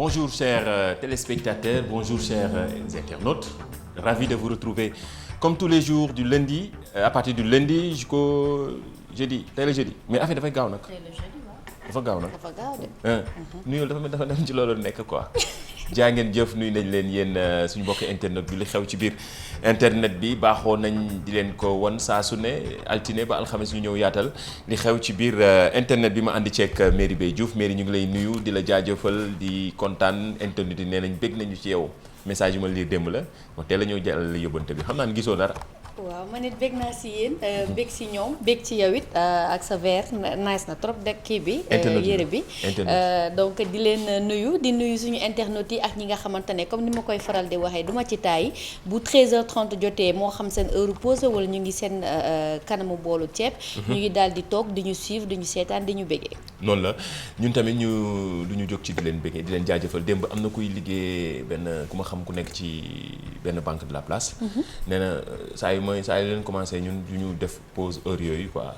Bonjour chers téléspectateurs, bonjour chers internautes. Ravi de vous retrouver comme tous les jours du lundi, à partir du lundi jusqu'au jeudi. Tey la jeudi mais affaire dafay gaaw nag. tey la jeudi waaw. dafa gaaw nag. dafa gaaw de. nuyoo dafa dem ci loolu nekk quoi. jaa ngeen jëf nuyu nañ leen yéen suñu mbokk internet bi li xew ci biir internet bi baaxoo nañ di leen ko won saa su ne altine ba alxames ñu ñëw yaatal li xew ci biir internet bi ma àndi ceeg Merry Beye Diouf Merry ñu ngi lay nuyu di la jaajëfal di kontaan internet yi nee nañ bég nañu ci yow message yu ma lire démb la wax teel la ñëw jàllale yóbbante bi xam naa ne gisoo dara. waaw man it bég naa si yéen bég si ñoom bég ci yow it ak sa verre nice na trop de kii bi yére bi donc di leen nuyu di nuyu suñu internautes yi ak ñi nga xamante ne comme ni ma koy faral di waxee duma ci taay bu 13h30 jotee moo xam seen heure pause wala ñu ngi seen kanamu boolu ceeb ñu ngi daal di toog di ñu suivre di ñu seetaan di ñu bégee noonu la ñun tamit ñu du ñu jóg ci di leen bégee di leen jaajëfal démb am na kuy liggéey benn ku ma xam ku nekk ci benn banque de la place nee na saa yi leen commencé ñun du ñu def pause heure yooyu quoi.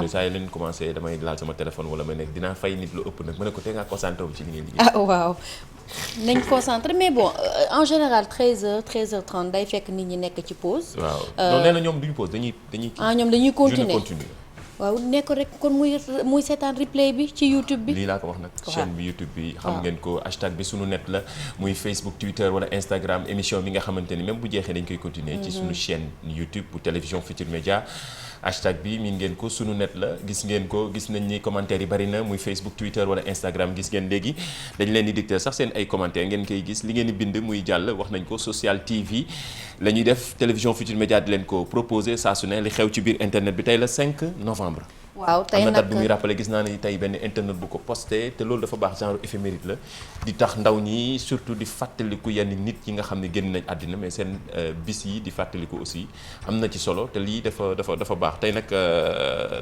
saa yi leen commencé damay laal sama téléphone wala ma nekk dinaa fay nit lu ëpp nag ma ne ko te ngaa concentré wu ci li ngeen liggéey. waaw nañ concentré mais bon en général 13h30 day fekk nit ñi nekk ci pause. waaw non nee na ñoom duñu pause dañuy. ñoom dañuy continuer continuer. waaw nekk rek kon muy seetaan replay bi ci YouTube bi. lii laa ko wax nag. chaîne bi YouTube bi. xam ngeen ko hashtag bi sunu net la muy Facebook Twitter wala Instagram émission bi nga xamante ni même bu jeexee dañ koy continuer. ci sunu chaîne YouTube bu télévision Futurs Médias. hashtag bi miin ngeen ko sunu net la gis ngeen ko gis nañ ni commentaires yi bari na muy Facebook Twitter wala Instagram gis ngeen léegi dañ leen di dicter sax seen ay commentaires ngeen koy gis li ngeen di bind muy jàll wax nañ ko Social TV la ñuy def télévision Futurs Médias di leen ko proposer saa su ne li xew ci biir internet bi tey la 5 novembre. waaw tey nag am na date bu muy rappelé gis naa ne tey benn internet bu ko posté te loolu dafa baax genre éphéméride la di tax ndaw ñi surtout di fàttaliku yenn nit yi nga xam ne génn nañ àddina mais seen bis yi di fàttaliku aussi am na ci solo te lii dafa baax tey nag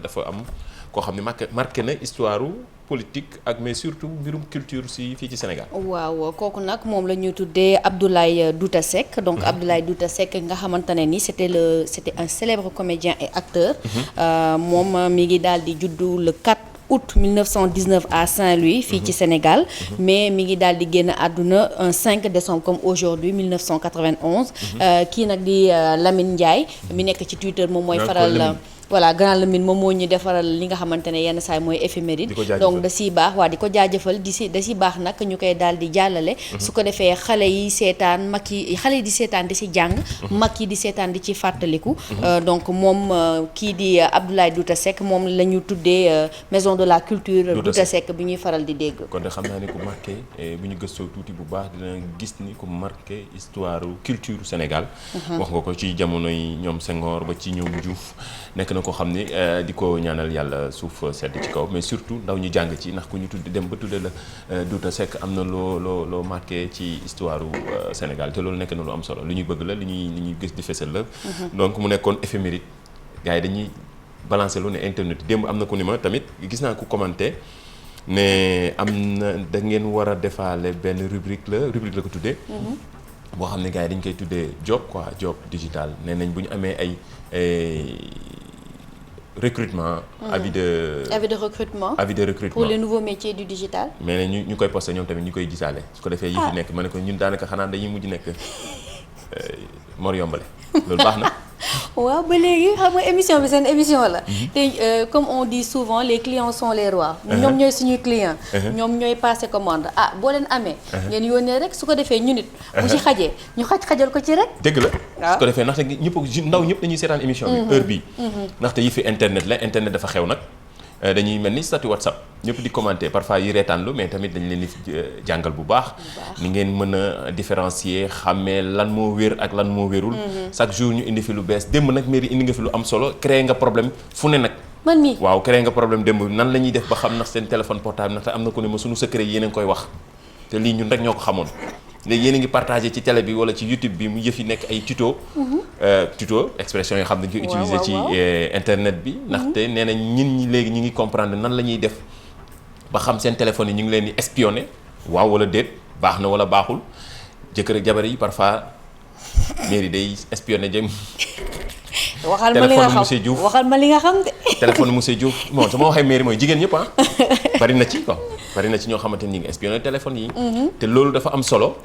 dafa am koo xam ne marqué na histoire politique ak mais surtout mbirum culture si fii ci Sénégal. waaw kooku nag moom la ñuy tuddee Abdoulaye Douta Seck donc Abdoulaye Douta Seck nga xamante ne ni c'était un célèbre comédien et acteur. moom mi ngi daal di juddu le 4 août 1919 à Saint-Louis fii ci Sénégal mais mi ngi daal di génn àdduna un 5 décembre comme aujourd'hui 1991. kii nag di Lamine Ndiaye mi nekk ci Twitter moom mooy faral. voilà Grand Lamine moom moo ñu defaral li nga xamante ne yenn saa yi mooy éphéméride donc da siy baax waa di ko jaajëfal da si baax nag ñu koy daal di jàllale su ko defee xale yi seetaan mag yi xale yi di seetaan di si jàng mag yi di seetaan di ci fàttaliku donc moom kii di Abdoulaye Douta Seck moom la ñu tuddee maison de la culture Douta Seck bi ñuy faral di dégg kon de xam naa ne ku marqué bu ñu gëstoo tuuti bu baax dina gis ni ku marqué histoire culture Sénégal wax nga ko ci jamonoy ñoom Senghor ba ci ñoom Diouf nekk na ko xam ni di ko ñaanal yàlla suuf sedd ci kaw mais surtout ndaw ñu jàng ci ndax ku ñu tudd dem ba tudde la Douta Seck am na loo marqué ci histoire Sénégal te loolu nekk na lu am solo lu ñuy bëgg la li ñuy gis di fesal la donc mu nekkoon éphéméride gars yi dañuy balancer lu ne internet démb am na ku ni ma tamit gis naa ku commenté ne am na da ngeen war a defaale benn rubrique la ko tuddee boo xam ne gars yi dañ koy tuddee job quoi job digital nee nañ bu ñu amee ay recrutement. avis de recrutement. pour les nouveaux métiers du digital. mais ñu koy posté ñoom tamit ñu koy gisaale su ko defee yi fi nekk ma ne ko ñun daanaka xanaa dañuy mujj nekk Mor Yombale loolu baax na. waaw ba léegi xam nga émission bi seen émission la. te comme on dit souvent les clients sont les rois. ñoom ñooy suñuy clients. ñoom ñooy passer commande boo leen amee. ngeen yónnee rek su ko defee ñu nit. bu ci xajee ñu xajal ko ci rek. dëgg la su ko defee ndaxte ndaw ñëpp dañuy seetaan émission bi. heure bii. ndaxte yi fi internet la internet dafa xew nag. dañuy mel ni statut WhatsApp ñëpp di commenter parfois yi reetaanlu mais tamit dañ leen di jàngal bu baax. ni ngeen mën a différencier xàmmee lan moo wér ak lan moo wérul. chaque jour ñu indi fi lu bees démb nag mairie indi nga fi lu am solo créé nga problème fu ne nag. man mii waaw créé nga problème démb nan la ñuy def ba xam ndax seen téléphone portable ndaxte am na ko ne ma suñu secret yéen a ngi koy wax te lii ñun rek ñoo ko xamoon. léegi yéen a ngi partagé ci télé bi wala ci YouTube bi mu yëf yi nekk ay tuto. tuto expression yoo xam ne dañu koy utiliser ci internet bi. ndaxte nee na ñi léegi ñu ngi comprendre nan la ñuy def ba xam seen téléphone yi ñu ngi leen di espionner waaw wala déet baax na wala baaxul jëkkër ak jabar yi parfois mairie day espionner jëm. waxal ma li nga xam waxal ma li nga xam de. téléphone monsieur Diouf bon su ma waxee mairie mooy jigéen ñëpp bari na ci quoi. bari na ci ñoo xamante ni ñu ngi espionné téléphone yi. te loolu dafa am solo.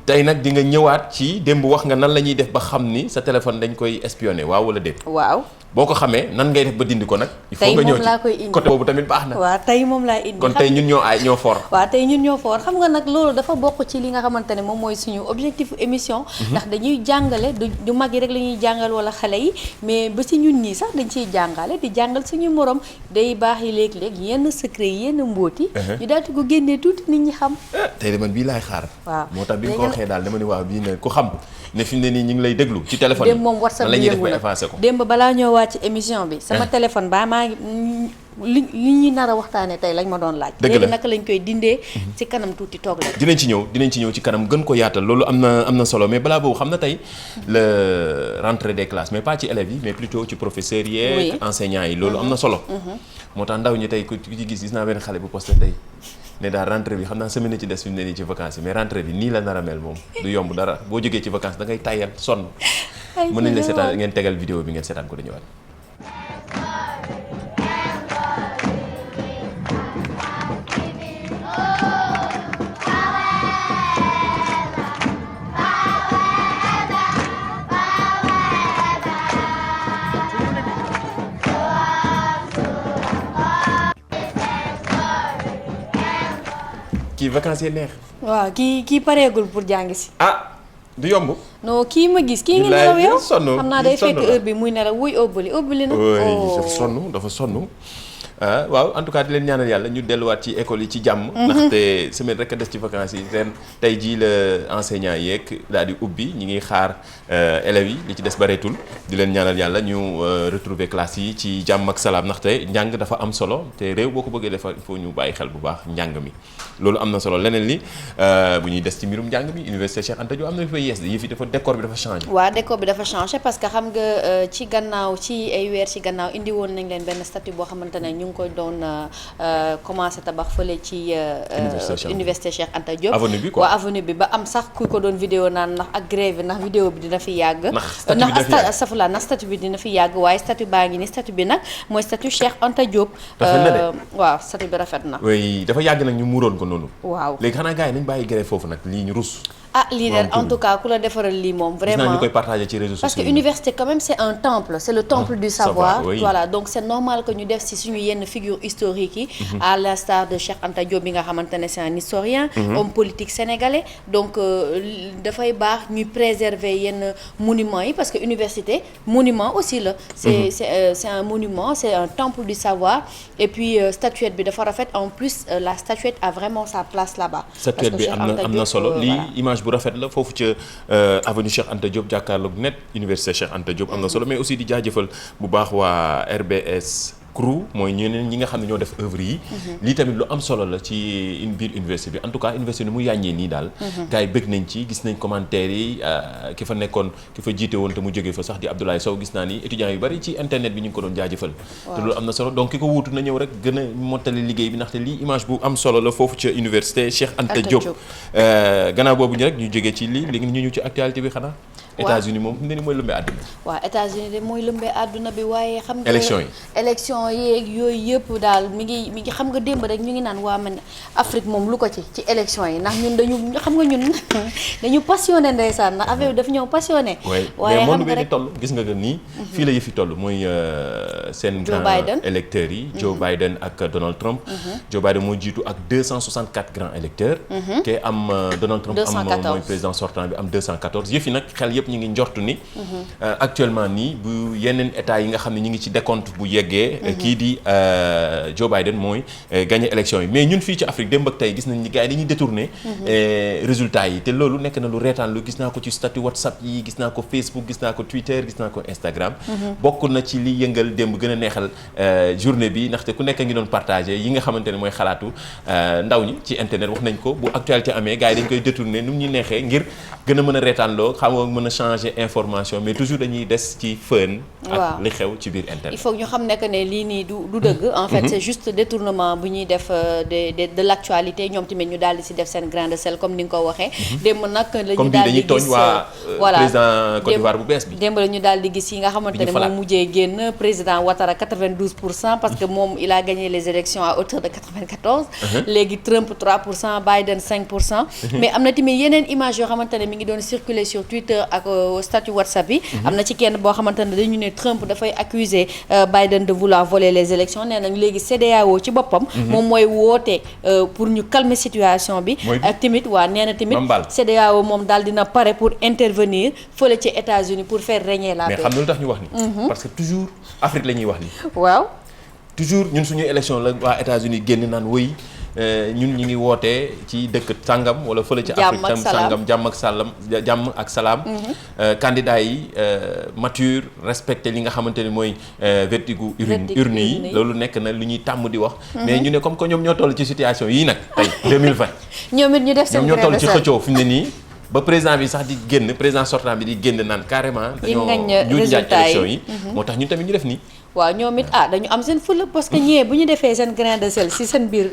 tey nag di nga ñëwaat ci démb wax nga nan la ñuy def ba xam ni sa téléphone dañ koy espionné waaw wala déet. waaw. boo ko xamee nan ngay def ba dindi ko nag. il faut tey nga ñëw moom laa koy indi côté boobu tamit baax na. waaw tey moom laa indi. kon tey ñun ñoo fort. waaw tey ñun ñoo fort xam nga nag loolu dafa bokk ci li nga xamante ne moom mooy suñu objectif émission. ndax dañuy jàngale du mag yi rek la ñuy jàngal wala xale yi mais ba ci ñun ñii sax dañ ciy jàngale di jàngal suñu morom day baax yi léeg-léeg yenn secret yi yenn mbóot yi. ñu daal di ko génnee tuuti nit ñi xam. tey de man bii laay xaar. waaw moo tax bi nga ko waxee daal dama ni waaw bii ne ku xam ne fi mu ne nii ñu ngi lay déglu ci téléphone yi. démb moom WhatsApp la bi ñuy def yëngu ba na effacé ko. démb balaa ñoo wàcc ci émission bi. sama téléphone maa ngi li ñuy nar a waxtaanee tey lañ ma doon laaj. dëgg la léegi naka lañ koy dindee. ci kanam tuuti toog la. dinañ ci ñëw ci kanam gën ko yaatal loolu am na solo mais balaa boobu xam na tey le rentrée des classes mais pas ci élèves yi mais plutôt ci professeurs yi ak enseignants yi loolu am na solo. moo tax ndaw ñi tey ku ci gis naa benn xale bu posté tey ne daal rentrée bi xam naa semaine ci des fi mu ne nii ci vacances yi mais rentrée bi nii la nar a mel moom du yomb dara boo jógee ci vacances da ngay tàyyal sonn. mën nañ la seetaan ngeen tegal vidéo bi ngeen seetaan ko dañu waat. kii vacances yi neex. waaw kii pareegul pour jàng si. ah du yomb. non kii ma gis kii ngi nelaw yow sonn xam naa day fekk heure bi muy nelaw wuy ëbbali na. dafa sonn. waaw en tout cas di leen ñaanal yàlla ñu delluwaat ci école yi ci jàmm. ndaxte semaine rek a des ci vacances yi ren tey jii la enseignants yeeg daal di ubbi ñi ngi xaar élèves yi li ci des bareetul di leen ñaanal yàlla ñu retrouver classe yi ci jàmm ak salaam ndaxte njàng dafa am solo te réew boo ko bëggee defar il faut ñu bàyyi xel bu baax njàng mi. loolu am na solo leneen li bu ñuy des ci mbirum njàng mi université Cheikh Anta Diop am na lu fay yees de yëf yi dafa décor bi dafa changé. waaw décor bi dafa changé parce que xam nga ci gannaaw ci ay weer ci gannaaw indi woon nañ leen benn statut boo xamante ne ñu ngi koy doon commencé tabax fële ci université Cheikh Anta Diop. avenue bi quoi waaw avenue bi ba am sax ku ko doon vidéo naan ndax ak grève ndax vidéo bi dina fi yàgg. ndax statut bi dina fi yàgg waaye statut baa ngi ni statut bi nag mooy statut Cheikh Anta Diop. rafet na de waaw statut bi rafet na. oui dafa yàgg nag ñu muuroon ko noonu. waaw léegi xanaa gars yi nañ bàyyi grève foofu nag lii ñu rus. lii de en tout cas ku la defaral lii moom vraiment gis naa ñu koy partagé ci réseaux sociaux parce que université quand même c'est un temple c'est le temple du savoir oui. Voilà donc c'est normal que ñu def ci suñu yenn figure historique yi à l'instar de Cheikh Anta Diop bi nga xamante ne c'est un historien homme politique sénégalais donc dafay baax ñuy préserver yenn monuments yi parce que université monument aussi la c'est un monument c'est un temple du savoir et puis statuette bi dafa rafet en plus la statuette a vraiment sa place là-bas statuette bi am na solo lii image bu rafet la foofu ca avenue Cheikh Anta Diop jàkkaarloog net université Cheikh Anta Diop am na solo mais aussi di jaajëfal bu baax waa RBS crew mooy ñeneen ñi nga xam ne ñoo def œuvre yi lii tamit lu am solo la ci biir université bi en tout cas université ni mu yàññee nii daal gars yi bëgg nañ ci gis nañ commentaires yi ki fa jiite woon te mu jógee fa sax di Abdoulaye Sow gis naa ni étudiants yu bari ci internet bi ñu ngi ko doon jaajëfal te loolu am na solo donc ki ko wuutu na ñëw rek gën a mottali liggéey bi ndaxte lii image bu am solo la foofu ca université Cheikh Anta Diop gannaaw boobu ñu rek ñu jógee ci lii léegi ñu ñëw ci actualité bi xanaa États-Unis moom ne ni mooy lëmbee àdduna waaw États-Unis de mooy lëmbee àdduna bi waaye xam nga élection yeeg yooyu yëpp daal mi ngi xam nga démb rek ñu ngi naan waa man Afrique moom lu ko ci élection yi ndax ñun dañu passionné ndeysaan ndax affaire bi daf ñëw passionné waaye monde bi di toll gis nga nii fii la yëfi toll mooy seen grand électeurs yi Joe Biden ak Donald Trump Joe Biden moo jiitu ak 264 grands électeurs te am Donald Trump am mooy président sortant bi am 214 yëfi nag xel yëpp ñu ngi njortu ni actuellement nii bu yeneen état yi nga xam ne ñu ngi ci décompte bu yeggee kii di Joe Biden mooy gagné élection yi mais ñun fii ci Afrique démb ak tey gis nañ ni gars yi dañuy détourné résultats yi te loolu nekk na lu reetaan lu gis naa ko ci statut WhatsApp yi gis naa ko Facebook gis naa ko Twitter gis naa ko Instagram bokk na ci li yëngal démb gën a neexal journée bi ndaxte ku nekk ngi doon partagé yi nga xamante ne mooy xalaatu ndaw ñi ci internet wax nañ ko bu actualité amee gars yi dañ koy détourné nu mu ñu neexee ngir gën a mën a reetaan loo xam nga mën a changer information mais toujours dañuy des ci fën. ak li xew ci biir internet. il faut ñu xam ne que ne lii nii du dëgg. en fait c'est juste détournement bu ñuy def de l'actualité ñoom tamit ñu daal di si def seen grain de sel comme ni nga ko waxee. démb nag la ñu daal di gis comme bii dañuy tooñ waa président Côte d'Ivoire bu bees bi. démb la ñu daal di gis yi nga xamante ne moom mujjee génn président Ouattara 92% parce que moom il a gagné les élections à hauteur de 94. léegi Trump 3% Biden 5%. mais am na tamit yeneen image yoo xamante ne mi ngi doon circuler sur Twitter ak statut WhatsApp yi. am na ci kenn boo xamante ne dañu ne Trump dafay accuser Biden de vouloir voler les élections nee nañ léegi CEDEAO ci boppam. moom mooy woote pour ñu calmer situation bi. ak tamit nee na tamit CEDEAO moom daal dina pare pour intervenir fële ci États-Unis pour faire régner la paix. mais xam na lu tax ñu wax ni. parce que toujours Afrique la ñuy wax ni. waaw. toujours ñun suñu élection la waa États-Unis génn naan wëy ñun ñu ngi wootee ci dëkk sàngam wala fële ci Afrique tam sàngam jàmm ak salaam candidat yi mature respecté li nga xamante ni mooy verdict urne yi loolu nekk na lu ñuy tàmm di wax mais ñu ne comme que ñoom ñoo toll ci situation yii nag tey 2020 ñoom it ñu def seen ñoom ñoo toll ci xëccoo fi mu ne nii ba président bi sax di génn président sortant bi di génn naan carrément dañoo ñu njaaj élection yi moo tax ñun tamit ñu def nii waaw ñoom it dañu am seen fulla parce que ñëwee bu ñu defee seen grain de sel si seen biir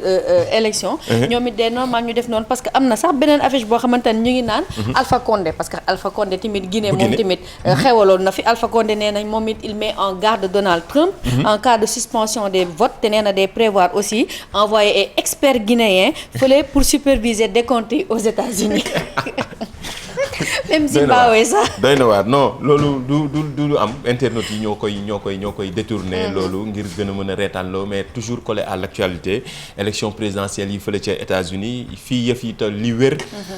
élection ñoom it de normal ñu def noonu parce que am na sax beneen affiche boo xamante ne ñu ngi naan Alpha Condé parce que Alpha Condé tamit Guinée moom tamit xewaloon na fi Alpha Condé nee nañ moom it il met en garde Donald Trump en cas de suspension des votes te nee na day prévoir aussi envoyer ay experts guinéens fële pour superviser décompte yi aux États-Unis même Zimbabwe sax doy na waar non loolu du am internautes yi ñoo koy détourner loolu ngir gën a mën a reetaanloo mais toujours collé à l'actualité élection présidentielle yi fële ca États-Unis fii yëf yi toll li wér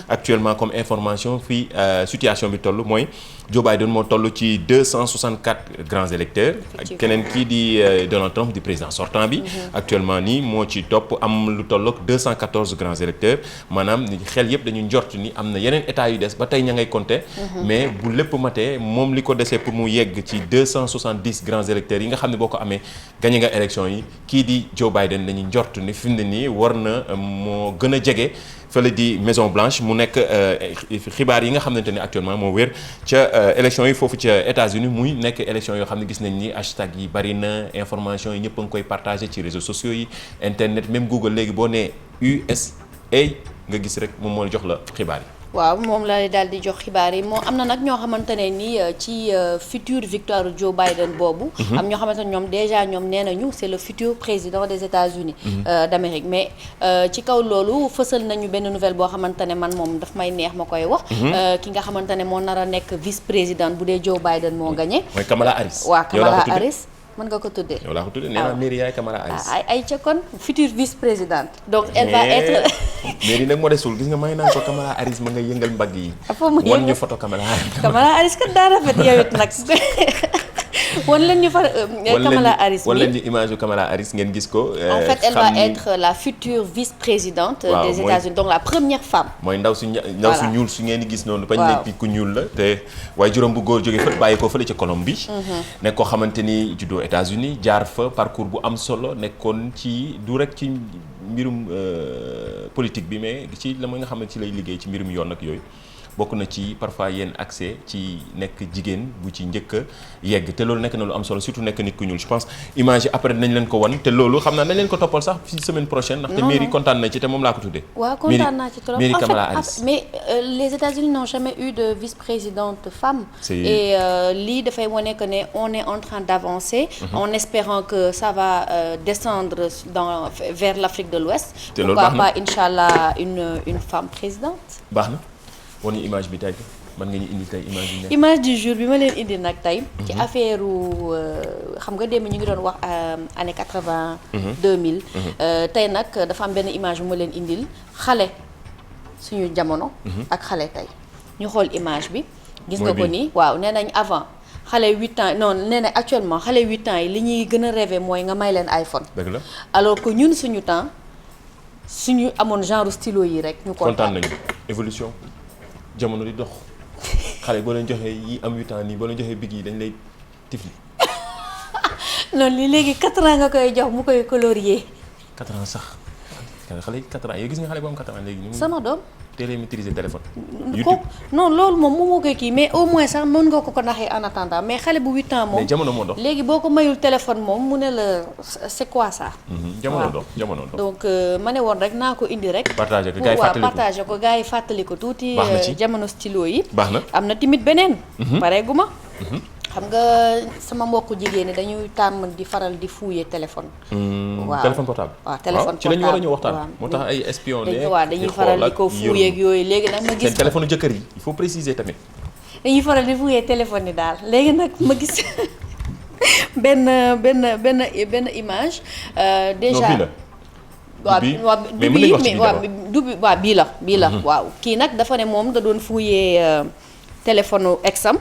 actuellement comme information fii situation bi toll mooy Joe Biden moo toll ci 264 grands électeurs keneen kii di Donald Trump di président sortant bi actuellement nii moo ci topp am lu tollook 214 grands électeurs maanaam xel yëpp dañu njort ni am na yeneen états yu des ba tey ña ngay compter mais bu lépp matee moom li ko desee pour mu yegg ci 270 grands électeurs yi nga xam ne boo ko amee gagné nga élection yi kii di Joe Biden dañuy njort ni fi mu ne nii war na moo gën a jege fële di Maison Blanche mu nekk xibaar yi nga xamante ne actuellement moo wér ca élection yi foofu ca États-Unis muy nekk élection yoo xam ne gis nañ ni hashtag yi bari na information yi ñëpp a ngi koy partagé ci réseaux sociaux yi internet même Google léegi boo nee USA nga gis rek moom moo jox la xibaar yi. waaw moom la daal di jox xibaar yi moo am na nag ñoo xamante ne ni ci future victoire Joe Biden boobu. am ñoo xamante ne ñoom déjà ñoom nee nañu c'est le futur président des États-Unis d'Amérique mais ci kaw loolu fësal nañu benn nouvelle boo xamante ne man moom daf may neex ma koy wax. ki nga xamante ne moo nar a nekk vice président bu dee Joe Biden moo gagné. mooy Kamala Harris. waaw Kamala Harris. mën nga ko tuddee. yow laa ko tuddee nee naa mairie yaay Kamala Harris. ay ca kon future vice-présidente. donc elle va être. mairie nag moo desul gis nga may naan ko Kamala Harris ma nga yëngal mbagg yi. wan ñu photo Kamala Harris. Kamala Harris kat daa rafet yow it nag. wan leen ñu fa Kamala Harris bi wan leen ñu image yu Kamala Harris ngeen gis ko. en fait elle va être la future vice-présidente des États-Unis donc la première femme. mooy ndaw su ñuul su ngeen di gis noonu. bañ nekk ku ñuul la te waaye juróom bu góor jógee fa bàyyi ko fële ca Colombie. nekk koo xamante ni juddoo États-Unis jaar fa parcours bu am solo nekkoon ci du rek ci mbirum politique bi mais ci la ma nga xamante ci lay liggéey ci mbirum yoon ak yooyu. bokk na ci parfois yenn accès ci nekk jigéen bu ci njëkk a yegg te loolu nekk na lu am solo surtout nekk nit ku ñuul je pense image yi après nañ leen ko wan te loolu xam naa nañ leen ko toppal sax ci semaine prochaine ndaxte mairie kontaan na ci te moom laa ko tuddee. waaw kontaan naa ci trop mairie Kamala Harris. mais les États-Unis n'ont jamais eu de vice-présidente femme. et lii dafay wane que ne on est en train d'avancer. en espérant que ça va descendre vers l'Afrique de l'Ouest. te loolu baax na pourquoi pas inchallah une femme présidente. baax na. wan ñu image bi tey man nga ñu indi tey image du jour bi ma leen indi nag tey. ci affaire xam nga démb ñu ngi doon wax année 80. 2000. tey nag dafa am benn image bu ma leen indil xale suñu jamono. ak xale tey ñu xool image bi. gis nga ko nii waaw nee nañ avant xale 8 ans non nee na actuellement xale 8 ans yi li ñuy gën a rêver mooy nga may leen iPhone. dëgg la alors que ñun suñu temps suñu amoon genre stylo yi rek. ñu kontaan nañu évolution. jamono di dox xale boo leen joxee yi am 8 ans nii boo leen joxee big yi dañ lay tifli. non li léegi 4 ans nga koy jox mu koy colorier. 4 ans sax xale yi 4 ans yow gis nga xale boo am 4 ans léegi. sama doom. teel maîtriser téléphone. ko non loolu moom moo koy kii mais au moins sax mën nga ko naxee en attendant mais xale bu 8 ans moom. mais jamono moo dox léegi boo ko mayul téléphone moom mu ne la c'est quoi ça. jamono dox jamono dox. donc ma ne woon rek naa ko indi rek. partagé ko gars yi fàttali ko partagé ko gars yi fàttali ko tuuti. baax na ci jamono stylo yi. baax na am na tamit beneen. pareegu ma. xam nga sama mbokku jigéen ñi dañuy tàmm di faral di fouiller téléphone. waaw téléphone portable. waaw téléphone portable ci la ñu war a ñëw waxtaan. moo tax ay espion dañuy faral di ko fouiller ak yooyu léegi nag ma gis. seen téléphone jëkkër yi il faut préciser tamit. dañuy faral di fouiller téléphone yi daal léegi nag ma gis benn image. déjà waaw bii la. waaw kii nag dafa ne moom da doon fouiller téléphone exam.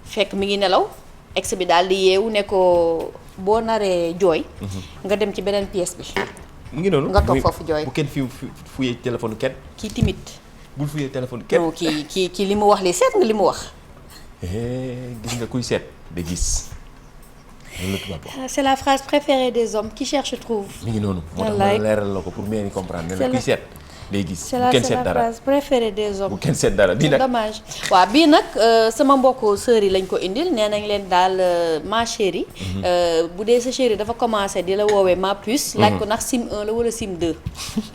fekk mi ngi nelaw ex bi daal di yeewu ne ko boo naree jooy. nga dem ci beneen pièce bi. mu ngi noonu nga toog foofu jooy. bu kenn fuyee téléphone kenn. kii timit bul fuyee téléphone kenn. non kii li mu wax li seet nga li mu wax. gis nga kuy seet de gis. c'est la phrase préférée des hommes qui cherche trouve. mi ngi noonu moo tax ma leeral la ko pour mieux comprendre ne la kuy seet. day gis bu kenn seet dara c'est la phrase préférée des hommes. bu kenn seet dara bii nag dommage. waaw bii nag sama mbokku sœur yi lañ ko indil nee nañ leen daal ma chérie. bu dee sa chérie dafa commencé di la woowee ma puce. laaj ko ndax sim 1 la wala sim 2.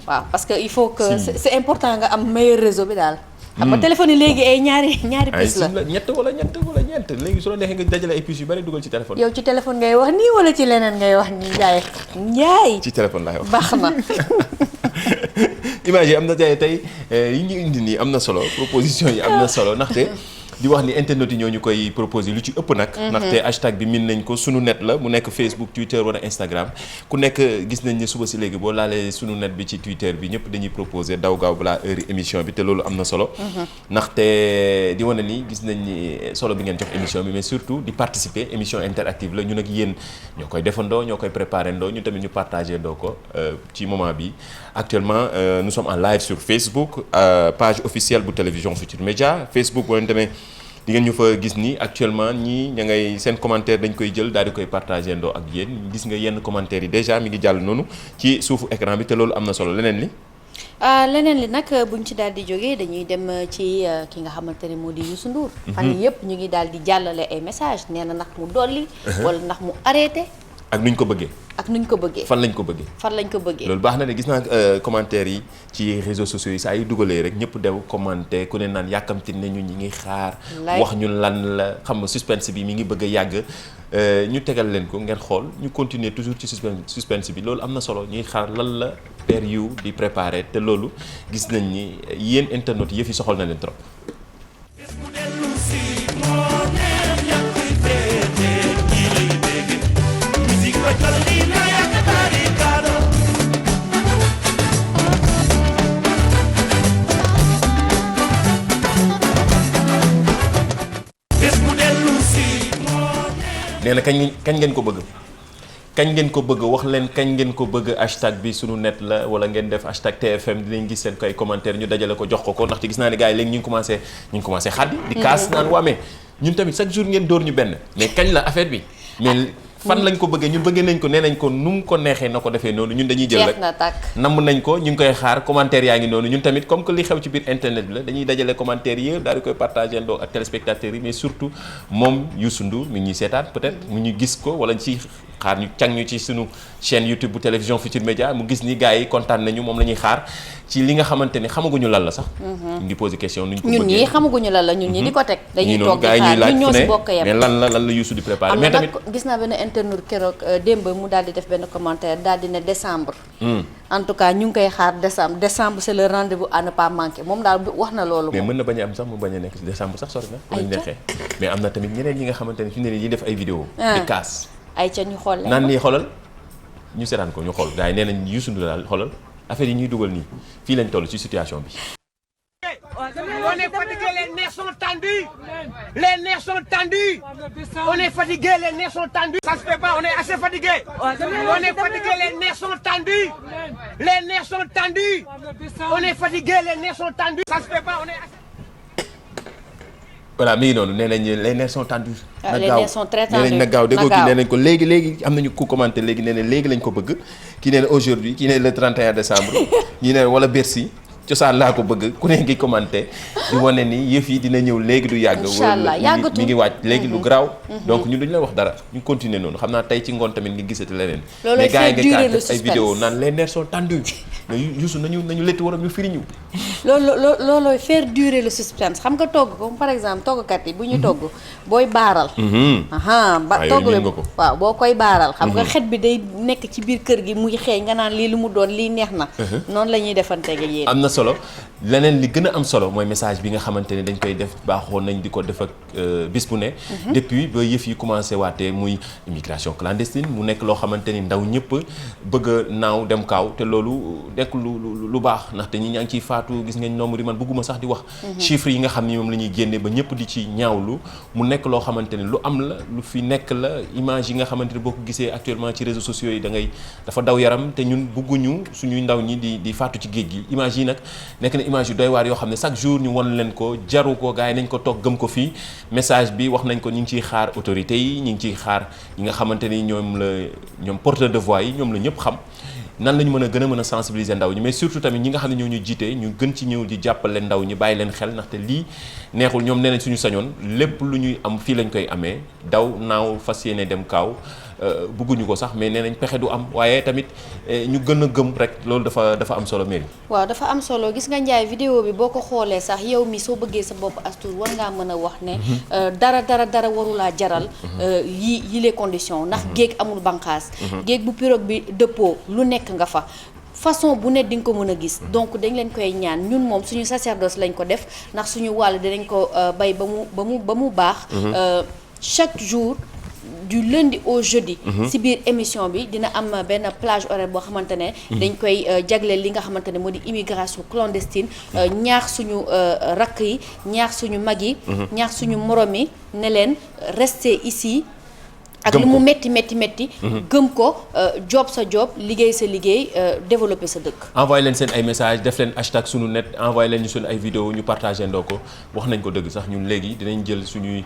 waaw parce que il faut que c'est important nga am meilleur réseau bi daal. xam nga téléphone yi léegi ay ñaari puce la. ay ñett wala ñeent léegi su la neexee nga dajale ay puces yu bari dugal ci téléphone. yow ci téléphone ngay wax nii wala ci leneen ngay wax nii Ndiaye. ci téléphone laay wax baax na. image yi am na tey yi ñu indi nii am na solo proposition yi am na solo ndaxte di wax ni internet yi ñoo ñu koy proposé lu ci ëpp nag. ndaxte hashtag bi min nañ ko sunu net la mu nekk Facebook Twitter wala Instagram ku nekk gis nañ ne suba si léegi boo laalee sunu net bi ci Twitter bi ñëpp dañuy proposé daw gaaw balaa heure émission bi te loolu am na solo. ndaxte di wane ni gis nañ ni solo bi ngeen jox émission bi mais surtout di participer émission interactive la ñun ak yéen ñoo koy defandoo ñoo koy préparé ndoo ñun tamit ñu partagé ndoo ko ci moment bi actuellement nous sommes en live sur Facebook page officielle bu télévision Futurs Médias Facebook boo leen demee di ngeen ñu fa gis ni actuellement ñii ña ngay seen commentaire dañ koy jël daal di koy partagé ndoo ak yéen gis nga yenn commentaires yi déjà mi ngi jàll noonu ci suufu écran bi te loolu am na solo leneen li. leneen li nag buñ ci daal di jógee dañuy dem ci ki nga xamante ne moo di Youssou Ndour. fan yii yëpp ñu ngi daal di jàllale ay message nee na ndax mu dolli. wala ndax mu arrêté. ak nuñ ko bëggee. ak nuñ ko bëggee. fan lañ ko bëggee. fan lañ ko bëggee. loolu baax na de gis naa commentaires yi ci réseaux sociaux yi saa yu dugalee rek ñëpp dew commenter ku ne naan yàkkamti nañu ñi ngi xaar. wax ñu lan la xam nga suspense bi mi ngi bëgg a yàgg. ñu tegal leen ko ngeen xool ñu continuer toujours ci suspense bi loolu am na solo ñuy xaar lan la père yu di préparer te loolu gis nañ ni yéen internautes yëf yi soxal na leen trop. nee na kañ ngeen ko bëgg kañ ngeen ko bëgg wax leen kañ ngeen ko bëgg hashtag bi sunu net la wala ngeen def hashtag TFM dinañ gis seen koy commentaire ñu dajale ko jox ko ndaxte gis naa ne gars yi léegi ñu ngi commencé xaddi di kaas naan waamee ñun tamit chaque jour ngeen dóor ñu benn mais kañ la affaire bi mais fan lañ ko bëggee ñun bëggee nañ ko nee nañ ko nu mu ko neexee na ko defee noonu ñun dañuy jël rek namm nañ ko ñu ngi koy xaar commentaire yaa ngi noonu ñun tamit comme que li xew ci biir internet bi la dañuy dajale commentaire yi daal di koy partagé ndoo ak téléspectateurs yi mais surtout moom Youssou Ndour mi ñuy seetaan peut-être mu ñu gis ko wala ci xaar ñu càng ñu ci sunu chaîne YouTube bu télévision Futurs Médias mu gis ni gars yi kontaan nañu moom la ñuy xaar ci li nga xamante ne xamaguñu lan la sax ñu ngi posé question nuñ ko bëggee ñun ñii xamaguñu lan la ñun ñi di ko teg dañuy toog di xaar ñun ñoo si bokk yem mais lan la Youssou di préparé mais tamit gis naa benn internaute keroog démb mu daal di def benn commentaire daal di ne décembre en tout cas ñu ngi koy xaar décembre c'est le rendez-vous à ne pas manquer moom daal wax na loolu mais mën na bañ a am sax mu bañ a nekk ci décembre sax sori na lañ neexee mais am na tamit ñeneen ñi nga xamante ne fi ne nii def ay vidéo di kaas ay ca ñu xool naan nii xoolal ñu seetaan ko ñu xool gars yi nee nañ Youssou Ndour daal xoolal affaire yi ñuy dugal nii fii lañ toll ci situation bi. On est fatigué, les nerfs sont tendus. Les nerfs sont tendus. On est fatigué, les nerfs sont tendus. Ça se fait pas, on est assez fatigué. On est fatigué, les nerfs sont tendus. Les nerfs sont tendus. On est fatigué, les nerfs sont tendus. Ça se fait pas, on est assez... voilà mi ngi noonu nee nañ les nerfs sont tendus. les nerfs sont très tendus nee nañ na gaaw déggoo kii nee nañ ko léegi am nañu ku commenté léegi nee na léegi lañ ko bëgg kii nee na aujourd'hui kii nee le 31 décembre ñii nee wala Bercy cosaan laa ko bëgg ku ne ngi commenté di wane ni yëf yi dina ñëw léegi du yàgg. incha allah yàggatul mi ngi wàcc léegi lu garaaw. donc ñun duñu la wax dara ñu continuer noonu xam naa tey ci ngoon tamit nga gisati leneen. loolooy fait durer le suspense ay vidéo naan les nerfs sont tendus. Youssou nañu létti waram ñu firi ñu. loolooy faire durer le suspense xam nga togg comme par exemple toggkat yi bu ñu togg booy baaral. Togg bi waaw boo koy baaral. xam nga xet bi day nekk ci biir kër gi muy xeeñ nga naan lii lu mu doon lii neex na. noonu la ñuy defante ak yéen. am na solo leneen li gën a am solo mooy message bi nga xamante ne dañ koy def baaxoon nañ di ko def ak bis bu ne. depuis ba yëf yi commencé waatee muy immigration clandestine mu nekk loo xamante ni ndaw ñëpp bëgg a naaw dem kaaw te loolu nekk lu baax ndaxte ñi ñaa ngi ciy faatu gis ngeen nombre yi man bëgguma sax di wax. chiffres yi nga xam ni moom la ñuy génne ba ñëpp di ci ñaawlu mu nekk loo xamante ne lu am la lu fi nekk la image yi nga xamante ne boo ko gisee actuellement ci réseaux sociaux yi dafa daw yaram te ñun bëgguñu suñuy ndaw ñi di faatu ci géej gi image yi nag nekk na image yu doy waar yoo xam ne chaque jour ñu won leen ko jaru ko gars yi nañ ko toog gëm ko fii message bi wax nañ ko ñu ngi ciy xaar autorités yi ñu ngi ciy xaar ñi nga xamante ni ñoom porteur de voix yi ñoom la ñëpp xam nan la ñu mën a sensibiliser ndaw ñi mais surtout tamit ñi nga xam ne ñoo ñu jiite ñu gën ci ñëw di jàppale ndaw ñi bàyyi leen xel ndaxte lii neexul ñoom nee nañ suñu sañoon lépp lu ñuy am fii lañ koy amee daw naaw fas yéene dem kaaw bëgguñu ko sax mais nee nañ pexe du am waaye tamit ñu gën a gëm rek loolu dafa am solo Merry. waaw dafa am solo gis nga Ndiaye vidéo bi boo ko xoolee sax yow mi soo bëggee sa bopp astour war ngaa mën a wax ne dara warulaa jaral yi les conditions ndax géej amul banqaas géej bu pirogue bi dëppoo lu nekk nga fa façon bu ne di nga ko mën a gis donc dañ leen koy ñaan ñun moom suñu sacerdoce lañ ko def ndax suñu wàll dinañ ko bay ba mu baax chaque jour du lundi au jeudi ci biir émission bi dina am benn plage horaire boo xamante ne dañ koy jagleel li nga xamante ne moo di immigration clandestine ñaax suñu rakk yi ñaax suñu mag yi ñaax suñu morom yi ne leen rester ici ak lu mu metti gëm ko job sa job liggéey sa liggéey développer sa dëkk. envoyé leen seen ay message def leen hashtag sunu net envoyé leen ñu seen ay vidéo ñu partagé ndoo ko wax nañ ko dëgg sax ñun léegi dinañ jël suñuy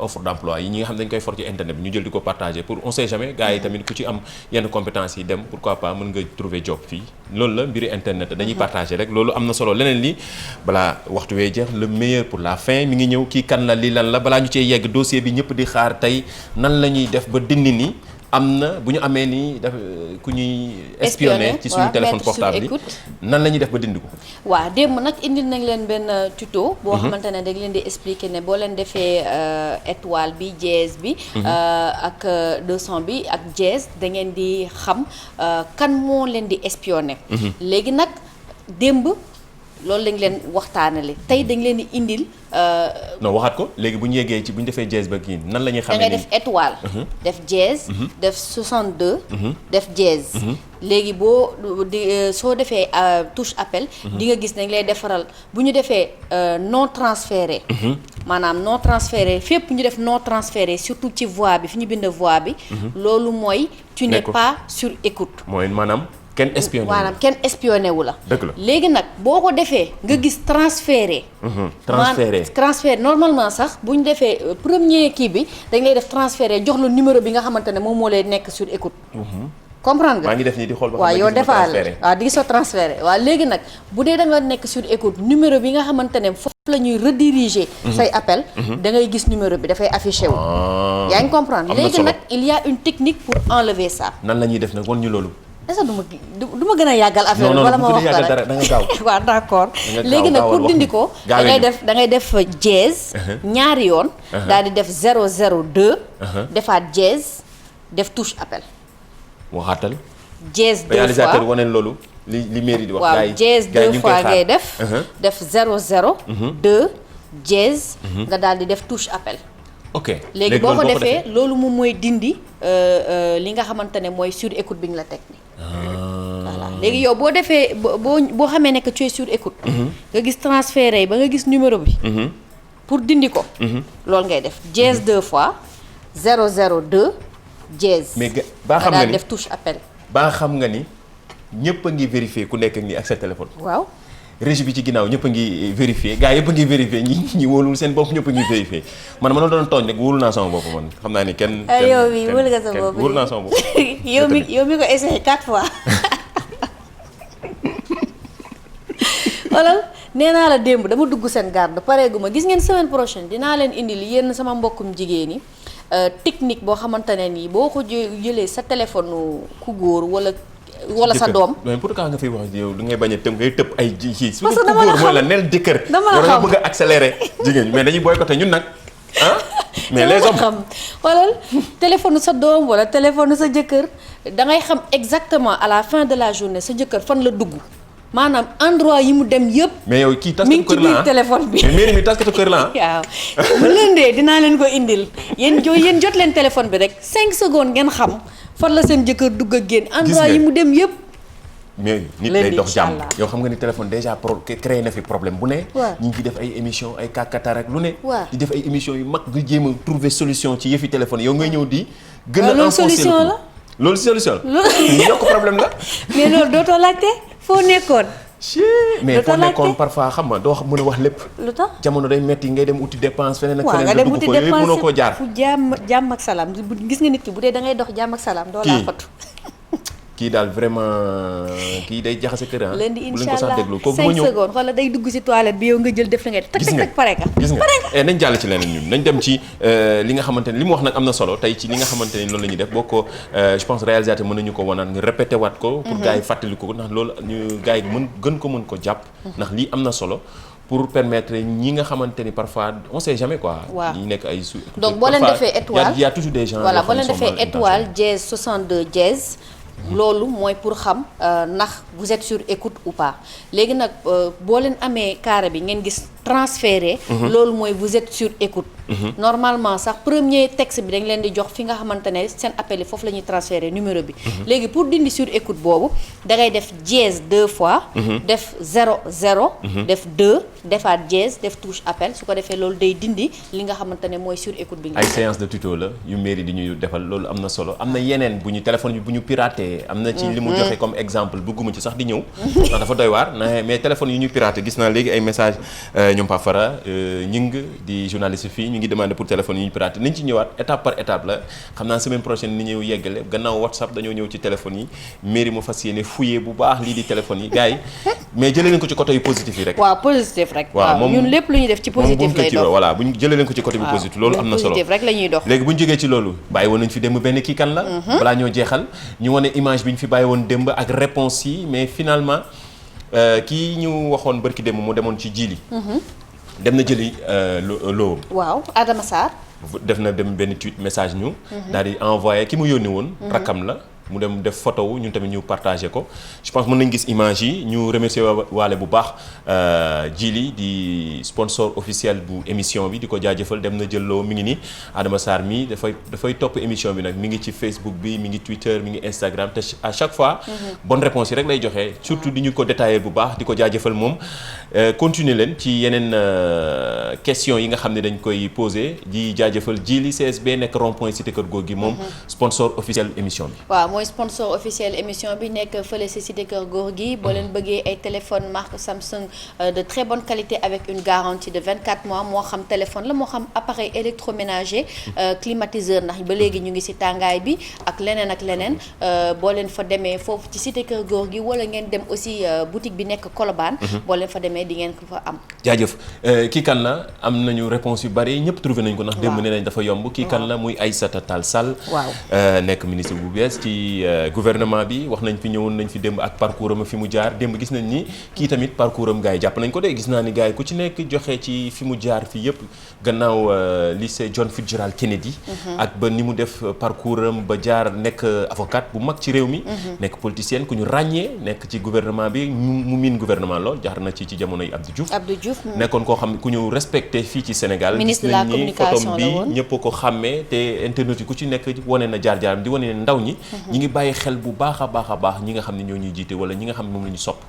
offre d'emploi yi ñi nga xam dañ koy for ci internet bi ñu jël di ko partagé pour on sait jamais gars yi tamit ku ci am yenn compétences yi dem pourquoi pas mën nga trouver job fii loolu la mbiri internet dañuy partagé rek loolu am na solo leneen li balaa waxtu wee jeex le meilleur pour la fin mi ngi ñëw kii kan la lii lan la balaa ñu cee yegg dossier bi ñëpp di xaar tey nan la ñuy def ba dindi ni am na bu ñu amee ni daf ku ñuy espionné ci suñu téléphone portable bi nan la ñuy def ba dindi ko waaw démb nag indil nañ leen benn tuto boo xamante ne dañ leen di expliquer ne boo leen defee étoile bi dièse bi ak 200 bi ak dièse da ngeen di xam kan moo leen di espionné léegi nag démb loolu lañ leen waxtaanale tey dañ leen di indil non waxaat ko léegi bu ñu yeggee ci bu ñu defee dièse ba kii nan la ñuy xamee da ngay def étoile def dièse def 62 def dièse léegi soo defee touche appel di nga gis nañ lay defaral bu ñu defee non transféré maanaam non transféré fépp ñu def non transféré surtout ci voix bi fi ñu bind voix bi loolu mooy tu n'es pas sur écoute mooy maanaam kenn espionné wu la dëgg la léegi nag boo ko defee nga gis transféré transféré normalement sax bu ñu defee premier kii bi dañ lay def transféré jox la numéro bi nga xamante ne moom moo lay nekk sur écoute comprendre nga maa ngi def nii di xool ba waaw yow defaale waaw di soo transféré waaw léegi nag bu dee da nga nekk sur écoute numéro bi nga xamante ne foofu la ñuy rediriger say appel da ngay gis numéro bi dafay affiché wu yaa ngi comprendre léegi nag il y a une technique pour enlever ça nan la ñuy def nag won ñu loolu est-ce que du ma gën a yàggal affaire bi wala ma wax dara da nga gaaw waaw d'accord léegi nag pour dindi ko da ngay def dièse ñaari yoon daal di def 002 defaat dièse def touche appel waxaatal dièse 2 fois réalisateur waneen loolu li mairie di wax waaw dièse 2 fois ngay def 002 dièse nga daal di def touche appel ok léegi boo ko defee loolu moom mooy dindi li nga xamante ne mooy sur écoute bi ñu la teg ni voilà léegi yow boo defee boo xamee ne que tu es sur écoute nga gis transféré yi ba nga gis numéro bi pour dindi ko loolu ngay def dièse 2 fois 002 dièse mais baa xam nga ni def touche appel baa xam nga ni ñëpp a ngi vérifier ku nekk ak ni ak sa téléphone waaw régie bi ci ginnaaw ñëpp a ngi vérifier gars yëpp a ngi vérifier ñi wóolul seen bopp ñëpp a ngi vérifier man ma doon tooñ rek wóolu naa sama bopp man xam naa ni kenn yow mi wóolu nga sa bopp wóolu naa sama bopp. yow mi ko essayé 4 fois wala nee naa la démb dama dugg seen garde pareegu ma gis ngeen semaine prochaine dinaa leen indil yéen sama mbokkum jigéen yi technique boo xamante ne nii boo ko jëlee sa téléphone ku góor wala sa doom. mais pourquoi nga fiy wax yow du ngay bañ a tëb ngay tëb ay ji. parce que dama la xam mooy la neel jëkkër. dama la xam bëgg a accélérer jigéen mais dañuy boycotté ñun nag ah. mais les hommes xam wala téléphone sa doom wala téléphone sa jëkkër da ngay xam exactement à la fin de la journée sa jëkkër fan la dugg maanaam endroit yi mu dem yëpp. mais yow kii taskatu mi ngi ci kër la biir téléphone bi. mais mairie mi taskatu kër la waaw bu lëndee dinaa leen ko indil yéen jot leen téléphone bi rek 5 secondes ngeen xam fan la seen jëkkër dugg ak génn. endroit yi mu dem yëpp. mais nit day dox jàmm yow xam nga ni téléphone déjà créé na fi problème bu ne. waaw ñu ngi def ay émission ay kàkkatar ak lu ne. waaw di def ay émission yu mag nga jéem a trouver solution ci yëfi téléphone yow ngay ñëw di. gën a loolu solution la loolu solution la. yokk problème la. mais loolu dootoo laajte foo nekkoon. mais foo nekkoon parfois xam nga doo mën a wax lépp. lu tax jamono day metti ngay dem uti dépense feneen ak waaw feneen nga dem uti ko yooyu mënoo koo dépense jaar. fu jàmm ak salaam gis nga nit ki bu dee da ngay dox jàmm ak salaam. doo laa fatu. kii daal vraiment kii day jaxase kër ah. leen di bu leen incha ko sax allah déglu kooku 5 ma ñëw secondes wala day dugg ci toilette bi yow nga jël def la ngay. gis nga pare ka gis nga nañ jàll ci leneen ñun nañ dem ci li nga xamante ne li mu wax nag am na solo tey ci li nga xamante ne loolu la ñuy def boo ko je pense réalisateur mën nañu ko wanaat nga répété waat ko. pour gars yi fàttali ko ndax loolu ñu gars yi gën ko jàpp. ndax lii am na solo. pour permettre ñi nga xamante ni parfois on sait jamais quoi. waaw ñi nekk ay donc boo leen defee étoile y a toujours des gens. voilà boo leen defee étoile dièse 62 dièse. loolu mooy pour xam ndax vous êtes sur écoute ou pas léegi nag boo leen amee carré bi ngeen gis transféré. loolu mooy vous êtes sur écoute. normalement sax premier texte bi dañ leen di jox fi nga xamante ne seen appel yi foofu la ñuy transféré numéro bi. léegi pour dindi sur écoute boobu da ngay def dièse 2 fois. def 0 0. def 2 defaat dièse def touche appel su ko defee loolu day dindi li nga xamante ne mooy sur écoute bi. ay séance de tuto la yu mairie di ñuy defal loolu am na solo am na yeneen bu ñu téléphone bi bu ñu piraté. am na ci li mu joxe comme exemple bëgguma ci sax di ñëw. ndax dafa doy waar mais téléphone yu ñu piraté gis naa léegi ay message ñoom Pape Fara ñing di journaliste fii ñu ngi demandé pour téléphone yu ñu piraté nañ ci ñëwaat étape par étape la xam naa semaine prochaine ni ñëw yeggale gannaaw WhatsApp dañoo ñëw ci téléphone yi mairie mu fas yéene fouillé bu baax lii di téléphone yi gars yi mais jëlee leen ko ci côté yu positif yi rek. waaw positif rek. waaw moom ñun lépp lu ñu def ci positif lay dox voilà bu ñu jëlee leen ko ci côté bi positif loolu am na solo positif rek la ñuy dox. léegi bu ñu jógee ci loolu bàyyi woon nañ fi démb benn kii kan la. balaa ñoo jeexal ñu wane image bi ñu fi bàyyi woon démb ak réponse yi mais finalement kii ñu waxoon barki démb mu demoon ci jili dem na jëli loo. waaw Adama Sarr. def na dem benn tweet message ñu. daal di envoyé ki mu yónni woon. rakkam la mu dem def photo wu ñun tamit ñu partagé ko je pense mën nañ gis image yi ñu remercier waale bu baax jili di sponsor officiel bu émission bi di ko jaajëfal dem na jël loo mi ngi nii Adama Sarr mi dafay topp émission bi nag mi ngi ci Facebook bi mi ngi Twitter mi ngi Instagram te à chaque fois. bonne réponse yi rek lay joxe surtout di ñu ko détaillé bu baax di ko jaajëfal moom continuer leen ci yeneen question yi nga xam ne dañ koy posé di jaajëfal jili CSB nekk rond point cité Kër Gorgui moom sponsor officiel émission bi. waaw mooy sponsor officiel émission bi nekk fële si cité Kër Gorgui boo leen bëggee ay téléphone marque Samsung de très bonne qualité avec une garantie de 24 mois moo xam téléphone la moo xam appareil électroménager climatiseur ndax ba léegi ñu ngi si tàngaay bi ak leneen boo leen fa demee foofu ci cité Kër Gorgui wala ngeen dem aussi boutique bi nekk Colobane boo leen fa demee di ngeen ko fa am. jaajëf kii kan la am nañu réponse yu bari ñëpp trouvé nañ ko ndax démb nee nañ dafa yomb kii kan la muy Aïssata Tall Sall nekk ministre bu bees ci gouvernement bi wax nañ fi ñëwoon nañ fi démb ak parcours am fi mu jaar démb gis nañ ni kii tamit parcours am gars yi jàpp nañ ko de gis naa ni gars yi ku ci nekk joxe ci fi mu jaar fii yëpp gannaaw lycée John Fitzgerald Kennedy ak ba ni mu def parcours am ba jaar nekk avocat bu mag ci réew mi nekk politicienne ku ñu ràññee nekk ci gouvernement bi mu miin gouvernement lool jaar na ci jamonoy Abdou Diouf nekkoon koo xam ku ñu respecté fii ci Sénégal ministre de la communication la woon bi ñëpp ko xàmmee te internet yi ku ci nekk wane na jaar-jaaram di wane ne ndaw ñi ñi ngi bàyyi xel bu baax a baax ñi nga xam ne ñoo ñuy jiite wala ñi nga xam ne moom la ñu sopp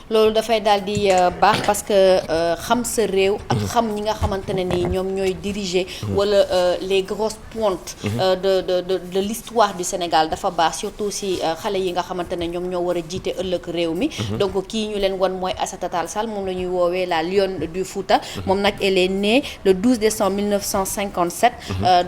loolu dafay daal di baax parce que xam sa réew ak xam ñi nga xamante ne ni ñoom ñooy diriger wala les grosses pointes de l'histoire du Sénégal dafa baax surtout si xale yi nga xamante ne ñoom ñoo war a jiite ëllëg réew mi donc kii ñu leen wan mooy Aïssata Tall Sall moom la ñuy woowee la lionne du Fouta moom nag elle est née le 12 décembre 1957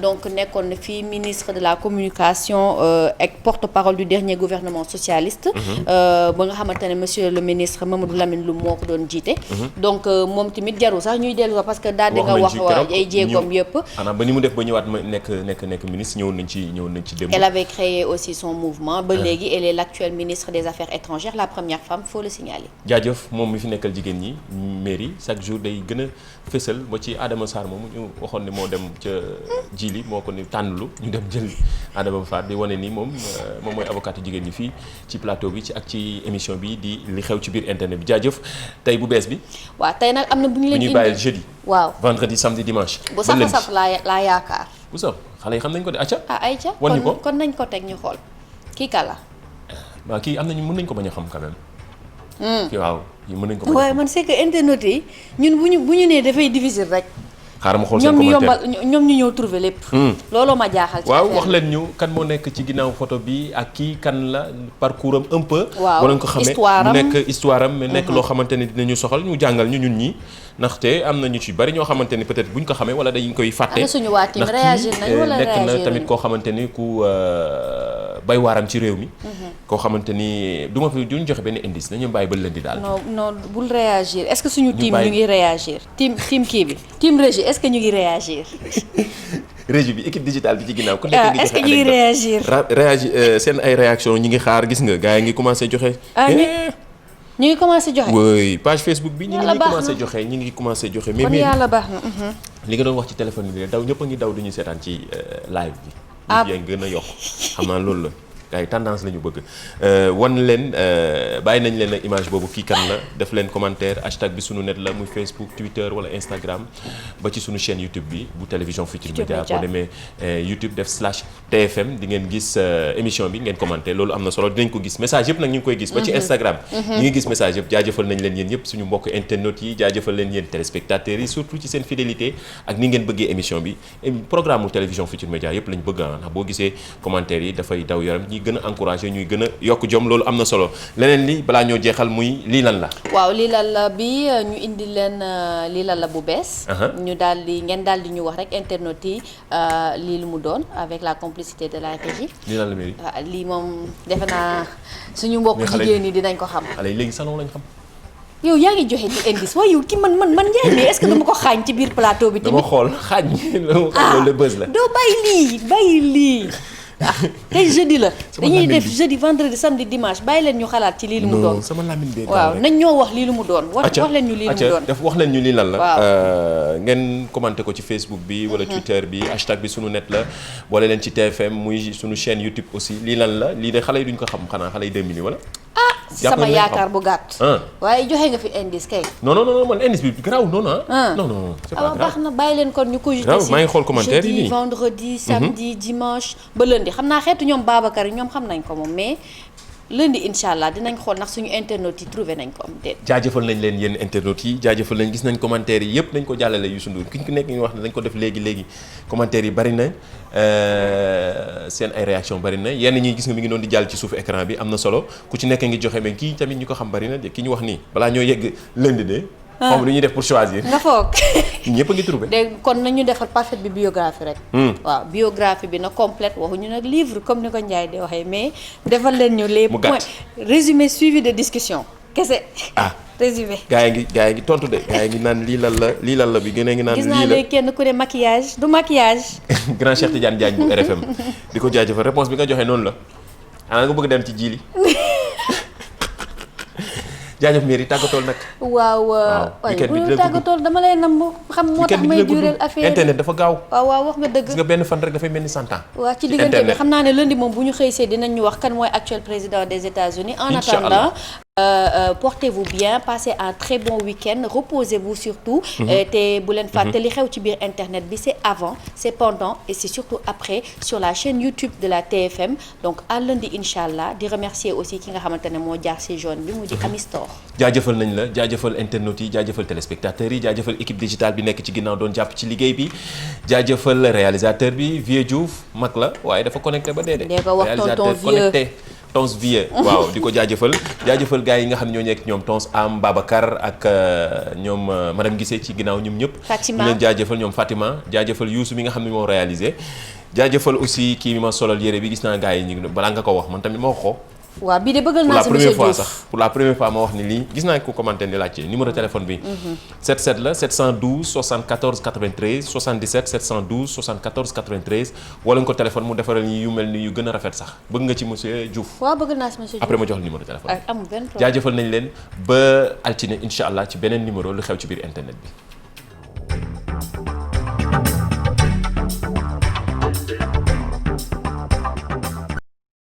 donc nekkoon na fii ministre de la communication ak porte-parole du dernier gouvernement socialiste ba nga xamante ne monsieur le ministre ministre Mamadou Lamine Loum moo ko doon jiite. donc moom tamit jarul sax ñuy dellu parce que daal di nga wax ay jéegoom yëpp. xanaa ba ni mu def ba ñëwaat ma nekk ministre ñëwoon nañ ci démb. elle avait créé aussi son mouvement ba léegi elle est l'actuelle ministre des affaires étrangères la première femme faut le signaler. jaajëf moom mi fi nekkal jigéen ñi mairie chaque jour day gën a fësal ba ci Adama Sarr moomu ñu waxoon ne moo dem ca Jili moo ko ni tànnlu ñu dem jël Adama Sarr di wane ni moom mooy avocat jigéen ñi fii ci plateau bi ak ci émission bi di li xew ci biir internet bi jaajëf tey bu bees bi. waaw tey nag am na bu ñu leen indi bu ñuy bàyyil jeudi. waaw vendredi samedi dimanche. bu saf a saf laa yaakaar. bu saf xale yi xam nañ ko de acca. ayca wan ñu ko kon nañ ko teg ñu xool kii kala. waaw kii am nañu mën nañ ko bañ a xam quand même. kii waaw yi mën nañ ko bañ a xam. waaye man c'est que internet yi ñun bu ñu nee dafay difficile rek. xaaral ma xool seen commentaire ñoom ñu ñëw trouver lépp. looloo ma jaaxal. ci waaw wax leen ñu kan moo nekk ci ginnaaw photo bi ak kii kan la parcours am un peu. waaw boo leen ko xamee mu nekk histoire am mais nekk loo xamante ni dinañu soxal ñu jàngal ñu ñun ñi ndaxte am na ñu ci bari ñoo xamante ni peut-être buñ ko xamee wala dañ koy fàtte. ana suñu waa team réagir nañ wala nekk na tamit koo xamante ni ku bay waaram ci réew mi. koo xamante ni du ma fi duñ joxe benn indice nañu bàyyi ba lëndi daal. non bul réagir est-ce que suñu team ñu ngi réagir. team kii bi team régie est-ce que ñu ngi réagir. régie bi équipe digitale bi ci ginnaaw. ku nekk ngi joxe est-ce que ñu ngi réagir. seen ay réaction ñi ngi xaar gis nga gars yi ngi commencé joxe. ñu ngi commencé joxe. oui page Facebook bi. ñu ngi commencé joxe ñu ngi commencé joxe. mais kon yàlla baax na. li nga doon wax ci téléphone bi daw ñëpp a ngi daw du ñu seetaan ci live bi. yaa ngi gën a yokk xam naa loolu la. gars yi tendance la ñu bëgg wan leen bàyyi nañ leen ak image boobu kii kan la def leen commentaire hashtag bi sunu net la muy Facebook Twitter wala Instagram ba ci sunu chaîne YouTube bi bu télévision Futurs Médias boo demee YouTube def /TFM di ngeen gis émission bi ngeen commenté loolu am na solo dinañ ko gis message yëpp nag ñu ngi koy gis ba ci Instagram ñi ngi gis message yëpp jaajëfal nañ leen yéen yëpp suñu mbokk internautes yi jaajëfal leen yéen téléspectateurs yi surtout ci seen fidélité ak ni ngeen bëggee émission bi programme mu télévision Futurs Médias yëpp lañ bëgg ndax boo gisee commentaire yi dafay daw yaram gën a encouragé ñuy gën a yokk jom loolu am na solo leneen li balaa ñoo jeexal muy lii lan la. waaw lii lan la bi ñu indi leen lii lan la bu bees. ñu daal di ngeen daal di ñu wax rek internet yi lii lu mu doon avec la complicité de la régie. lii lan la mairie. waaw lii moom defe naa suñu mbokk jigéen ñi dinañ ko xam. xale yi léegi salon lañ xam. yow yaa ngi joxe ci indice waaye yow ki man Ndiaye mais est-ce que dama ko xaañ ci biir plateau bi. dama xool xaañ loolu la buzz la. doo bàyyi lii. tey jeudi la dañuy def jeudi vendredi samedi dimanche bàyyi leen ñu xalaat ci lii lu mu doon. sama lamine bee waaw nañ ñoo wax lii lu mu doon. wax leen ñu lii lu mu doon wax leen ñu lii lan la. ngeen commenté ko ci Facebook bi wala Twitter bi hashtag bi sunu net la boole leen ci TFM muy sunu chaîne YouTube aussi lii lan la lii de xale yi duñ ko xam xanaa xale yi 2 minutes wala. sama yaakaar bu gàtt. waaye joxe nga fi indice kay. non man indice bi garaaw noonu non c'est pas grave. baax na bàyyi leen kon ñu ko juste maa ngi xool commentaire yi nii jeudi vendredi samedi dimanche ba lundi xam naa xeetu ñoom Babacar yi ñoom xam nañ ko moom mais lundi incha allah dinañ xool ndax suñu internautes yi trouvé nañ ko am déet. jaajëfal nañ leen yéen internautes yi jaajëfal nañ gis nañ commentaire yi yëpp nañ ko jàllale Youssou Ndour ki ñu nekk ñu wax ne dañ ko def léegi commentaire yi bari na seen ay réaction bari na yenn ñi gis nga mi ngi doon di jàll ci suufu écran bi am na solo ku ci nekk ngi joxe mais kii tamit ñu ko xam bari na de ki ñu wax nii balaa ñoo yegg lundi de. xam lu ñuy def pour choisir. nga foog. ñëpp a ngi trouvé. dégg kon nañu defal parfaite bi biographie rek. waaw biographie bi na complète waxuñu nag livre comme ni ko Ndiaye di waxee mais defal leen ñu les points résumé suivi de discussion kese. résumé. gaa yi ngi tontu de gaa yi ngi naan lii lan la bi gën a ngi naan. gis naa léegi kenn ku ne maquillage du maquillage. grand Cheikh Tidiane Diagne bu RFM di ko jaajëfal réponse bi nga joxe noonu la xanaa nga bëgg dem ci jiili. jaajëf mairie tàggatool nag. waaw waaye bu ñu tàggatool dama lay nam xam moo tax may duréel affaire internet dafa gaaw. waaw wax nga dëgg. gis nga benn fan rek dafay mel ni 100 ans. waaw ci diggante bi xam naa ne lundi moom bu ñu xëysee dinañ ñu wax kan mooy actuel président des États-Unis en attendant portez-vous bien, passez un très bon week-end, reposez-vous surtout. te bu leen fàtte li xew ci biir internet bi c'est avant, c'est pendant et c'est surtout après sur la chaîne YouTube de la TFM. Donc à lundi inchallah di remercier aussi ki nga xamante ne moo jaar ci jaune bi mu di Amistor. jaajëfal nañ la jaajëfal internautes yi jaajëfal téléspectateurs yi jaajëfal équipe digitale bi nekk ci ginnaaw doon jàpp ci liggéey bi jaajëfal réalisateur bi Vieux Diouf mag la waaye dafa connecté ba dee de. réalisateur connecté. Tons Vieux waaw di ko jaajëfal gars yi nga xam ne ñoo nekk ñoom Tons Am Babacar ak ñoom madame Guissé ci ginnaaw ñoom ñëpp. Fatima ñu leen jaajëfal ñoom Fatima jaajëfal Youssou mi nga xam ne moo réalisé jaajëfal aussi kii mi ma solal yére bi gis naa gars yi ñu balaa nga ko wax man tamit ma wax ko waaw bii de bëggal pour naa la si première monsieur fois Diouf. sax pour la première fois ma wax ni lii gis naa ko commenté ni laajte numéro téléphone bi 77 la 712 74 93 77 712 74 93 wala nga ko téléphone mu defaral ñu yu mel ni yu gën a rafet sax bëgg nga ci monsieur Diouf waaw bëgg naa si monsieur Diouf après ma jox la numéro téléphone amul benn problème. jaajëfal nañ leen ba altine incha allah ci beneen numéro lu xew ci biir internet bi